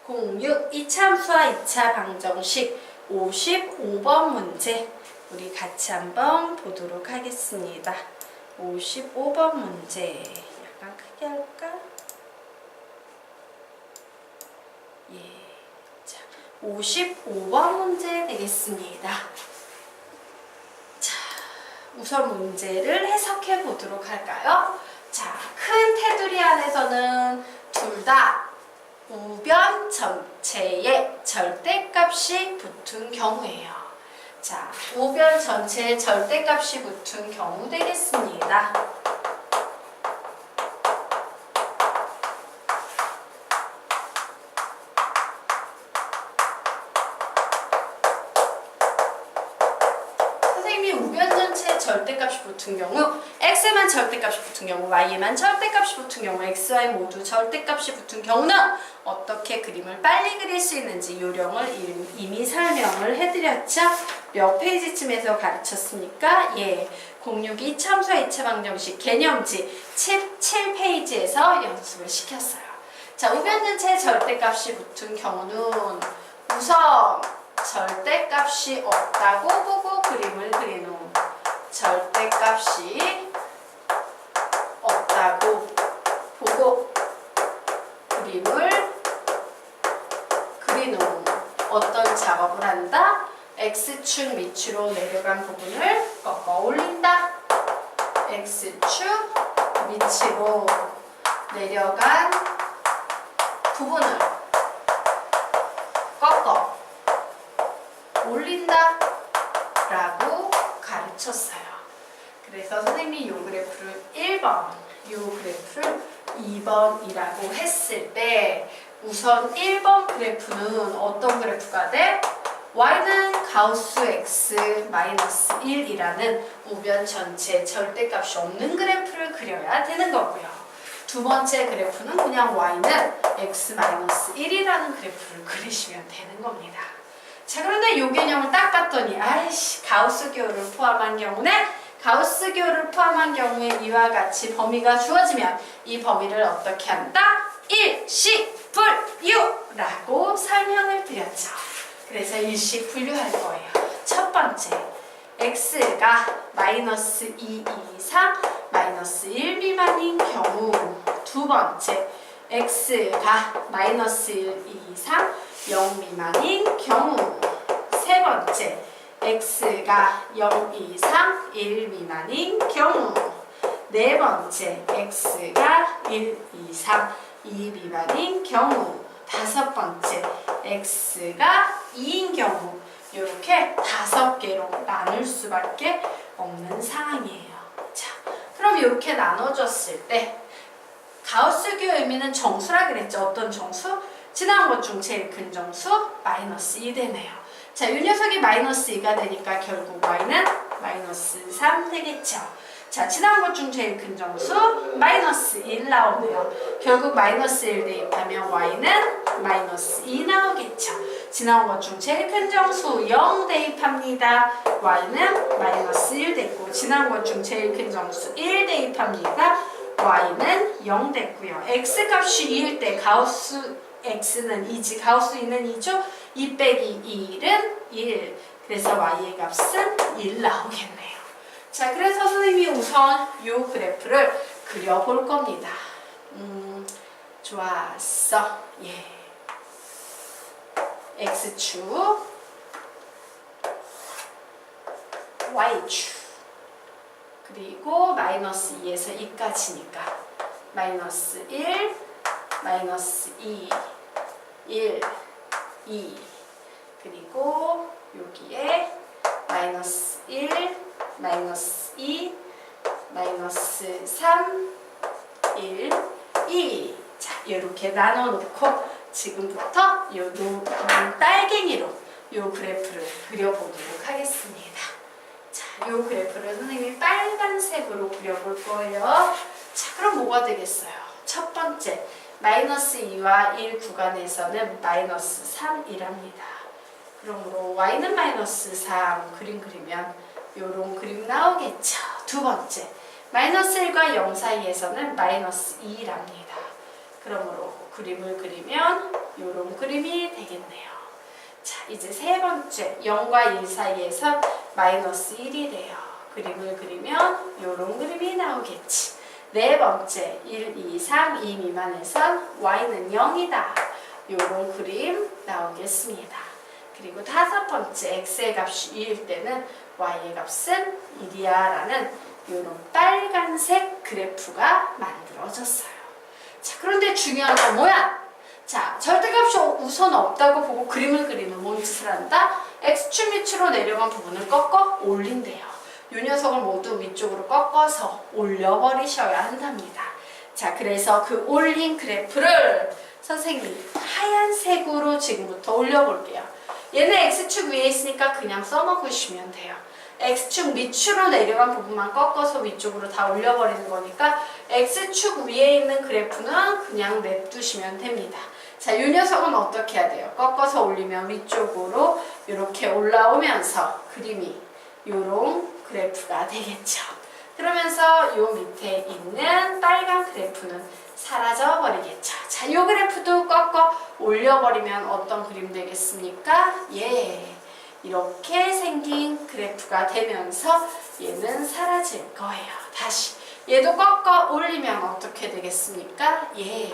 06 이참수와 2차 방정식 55번 문제 우리 같이 한번 보도록 하겠습니다. 55번 문제 약간 크게 할까? 예. 자, 55번 문제 되겠습니다. 자, 우선 문제를 해석해 보도록 할까요? 자, 큰 테두리 안에서는 둘 다 우변 전체에 절대값이 붙은 경우예요. 자, 우변 전체에 절대값이 붙은 경우 되겠습니다. 선생님이 우변 전체에 절대값이 붙은 경우, x에만 절대값이 붙은 경우, y에만 절대값이 붙은 경우, x, y 모두 절대값이 붙은 경우는 어떻게 그림을 빨리 그릴 수 있는지 요령을 이미 설명을 해드렸죠? 몇 페이지쯤에서 가르쳤습니까? 예, 062 참수와 2차 방정식 개념지 7페이지에서 연습을 시켰어요. 자, 우변 전체에 절대값이 붙은 경우는 우선 절대값이 없다고 보고 그림을 그린 후 절대값이 없다고 보고 그림을 그린 후 어떤 작업을 한다? X축 밑으로 내려간 부분을 꺾어 올린다. X축 밑으로 내려간 부분을 꺾어 올린다 라고 가르쳤어요. 그래서 선생님이 이 그래프를 1번, 이 그래프를 2번이라고 했을 때 우선 1번 그래프는 어떤 그래프가 돼? y는 가우스 x 마이너스 1이라는 우변 전체 절대값이 없는 그래프를 그려야 되는 거고요. 두 번째 그래프는 그냥 y는 x 마이너스 1이라는 그래프를 그리시면 되는 겁니다. 자, 그런데 이 개념을 딱 봤더니 아이씨, 가우스 기호를 포함한 경우는 가우스 기호를 포함한 경우에 이와 같이 범위가 주어지면 이 범위를 어떻게 한다? 일식분유라고 설명을 드렸죠. 그래서 일식분유할 거예요. 첫 번째, x가 마이너스 2 이상 마이너스 1 미만인 경우. 두 번째, x가 마이너스 1 이상 0 미만인 경우. 세 번째, x가 0 이상 1 미만인 경우. 네 번째, x가 1 이상 2 미만인 경우. 다섯 번째, x가 2인 경우. 이렇게 5개로 나눌 수밖에 없는 상황이에요. 자, 그럼 이렇게 나눠줬을 때 가우스 기호 의미는 정수라 그랬죠. 어떤 정수? 지나간 것 중 제일 큰 정수 마이너스 2 되네요. 자, 이 녀석이 마이너스 2가 되니까 결국 y는 마이너스 3 되겠죠. 자, 지나간 것 중 제일 큰 정수 마이너스 1 나오네요. 결국 마이너스 1 대입하면 y는 마이너스 2 나오겠죠. 지나간 것 중 제일 큰 정수 0 대입합니다. y는 마이너스 1 됐고, 지나간 것 중 제일 큰 정수 1 대입합니다. y는 0 됐고요. x값이 2일 때 가우스 x는 2지, 가우스 2는 2죠. 2 빼기 1은 1. 그래서 y의 값은 1 나오겠네요. 자, 그래서 선생님이 우선 이 그래프를 그려볼 겁니다. 좋았어. 예. x축, y축, 그리고 마이너스 2에서 2까지니까 마이너스 1, 마이너스 2, 1, 2, 그리고 여기에 마이너스 1, 마이너스 2, 마이너스 3, 1, 2. 자, 이렇게 나눠놓고 지금부터 요 딸갱이로 요 그래프를 그려보도록 하겠습니다. 자, 요 그래프를 선생님이 빨간색으로 그려볼 거예요. 자, 그럼 뭐가 되겠어요? 첫 번째, 마이너스 2와 1 구간에서는 마이너스 3이랍니다. 그러므로 y는 마이너스 3 그림 그리면 요런 그림 나오겠죠. 두 번째, 마이너스 1과 0 사이에서는 마이너스 2랍니다. 그러므로 그림을 그리면 이런 그림이 되겠네요. 자, 이제 세 번째 0과 1 사이에서 마이너스 1이 돼요. 그림을 그리면 이런 그림이 나오겠지. 네 번째 1 이상 2 미만에선 y는 0이다. 이런 그림 나오겠습니다. 그리고 다섯 번째 x의 값이 2일 때는 y의 값은 1이야 라는 이런 빨간색 그래프가 만들어졌어요. 자, 그런데 중요한 건 뭐야? 자, 절대값이 우선 없다고 보고 그림을 그리면 뭔 짓을 한다? x축 밑으로 내려간 부분을 꺾어 올린대요. 이 녀석을 모두 위쪽으로 꺾어서 올려버리셔야 한답니다. 자, 그래서 그 올린 그래프를 선생님이 하얀색으로 지금부터 올려볼게요. 얘는 x축 위에 있으니까 그냥 써먹으시면 돼요. x축 밑으로 내려간 부분만 꺾어서 위쪽으로 다 올려버리는 거니까 x축 위에 있는 그래프는 그냥 냅두시면 됩니다. 자, 이 녀석은 어떻게 해야 돼요? 꺾어서 올리면 위쪽으로 이렇게 올라오면서 그림이 요런 그래프가 되겠죠. 그러면서 요 밑에 있는 빨간 그래프는 사라져 버리겠죠. 자, 요 그래프도 꺾어 올려버리면 어떤 그림 되겠습니까? 예, 이렇게 생긴 그래프가 되면서 얘는 사라질 거예요. 다시 얘도 꺾어 올리면 어떻게 되겠습니까? 예,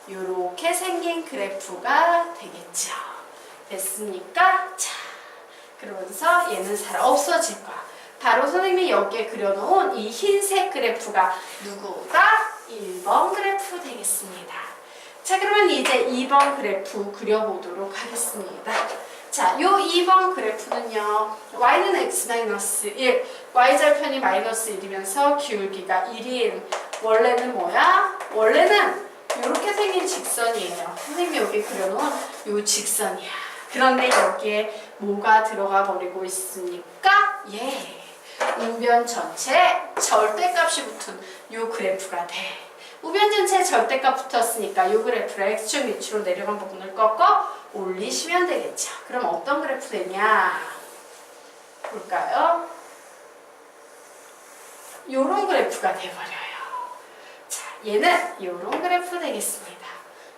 요렇게 생긴 그래프가 되겠죠. 됐습니까? 자, 그러면서 얘는 없어질 거야. 바로 선생님이 여기에 그려놓은 이 흰색 그래프가 누구가? 1번 그래프 되겠습니다. 자, 그러면 이제 2번 그래프 그려보도록 하겠습니다. 자, 요 2번 그래프는요. y는 x-1, y절편이 마이너스 1이면서 기울기가 1인 원래는 뭐야? 원래는 이렇게 생긴 직선이에요. 선생님이 여기 그려놓은 요 직선이야. 그런데 여기에 뭐가 들어가 버리고 있습니까? 예, 우변 전체에 절대값이 붙은 요 그래프가 돼. 우변 전체에 절대값 붙었으니까 요 그래프를 x축 밑으로 내려간 부분을 꺾어 올리시면 되겠죠. 그럼 어떤 그래프 되냐? 볼까요? 요런 그래프가 돼버려요. 자, 얘는 요런 그래프 되겠습니다.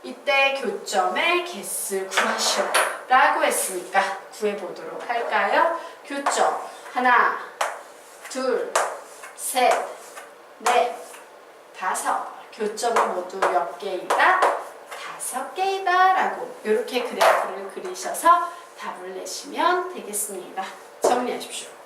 이때 교점의 개수 구하시오 라고 했으니까 구해보도록 할까요? 교점 하나, 둘, 셋, 넷, 다섯. 교점은 모두 몇 개이다? 5개이다 라고 이렇게 그래프를 그리셔서 답을 내시면 되겠습니다. 정리하십시오.